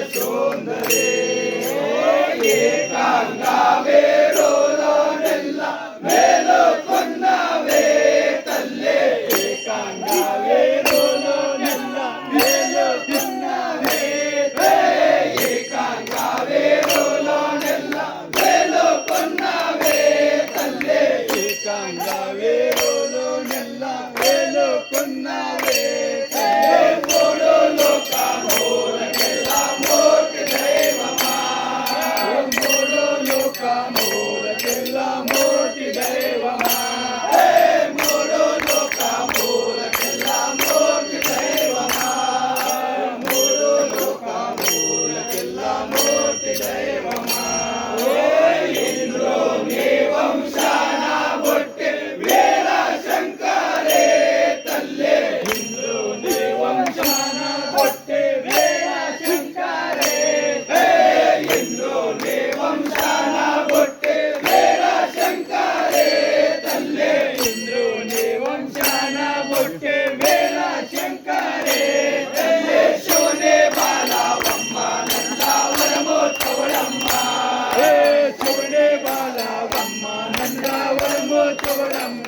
ಯಶೋಂದರೆ ಏಕಾಂಗವೇ ರೋಲನೆಲ್ಲ ಮೇಲುಕೊನ್ನವೇ ತಲ್ಲೆ ಏಕಾಂಗವೇ ರೋಲನೆಲ್ಲ ಮೇಲುಕೊನ್ನವೇ ಏಕಾಂಗವೇ ರೋಲನೆಲ್ಲ ಮೇಲುಕೊನ್ನವೇ ತಲ್ಲೆ ಏಕಾಂಗವೇ ರೋಲನೆಲ್ಲ ಮೇಲುಕೊನ್ನವೇ ಮೂರು ಲೋಕ ಮೂರಕ್ಕೆಲ್ಲ ಮೂರ್ತಿ ದೈವಮಾ ಮೂರು ಲೋಕ ಮೂರಕ್ಕೆಲ್ಲ ಮೂರ್ತಿ ದೈವಮಾ ಮೂರು ಲೋಕ ಮೂರಕ್ಕೆಲ್ಲ ಮೂರ್ತಿ ದೈವಮಾ ಮೂರು ಲೋಕ ಮೂರಕ್ಕೆಲ್ಲ ಮೂರ್ತಿ ದೈವಮಾ ಇಂದ್ರೋ ವಂಶಾನ ಬೊಟ್ಟೆ ವೇಳ ಶಂಕರೇ ತಲ್ಲೆ ಇಂದ್ರೋ ವಂಶಾನ ಬೊಟ್ಟೆ ವೇಳ ಶಂಕರೇ ಇಂದ್ರೋ ವಂಶಾನ ಬೊಟ್ಟೆ ವೇಳ ಶಂಕರೇ ತಲ್ಲೆ ಇಂದ್ರೋ ವಂಶಾನ ಬೊಟ್ಟೆ ವೇಳ ಶಂಕರೇ ತಲ್ಲೆ ಶಿವನೇ ಬಾಲವಮ್ಮ ನಂದಾವರಮೋತ್ಸವಳಮ್ಮ ಶಿವನೇ ಬಾಲವಮ್ಮ ನಂದಾವರಮೋತ್ಸವಳಮ್ಮ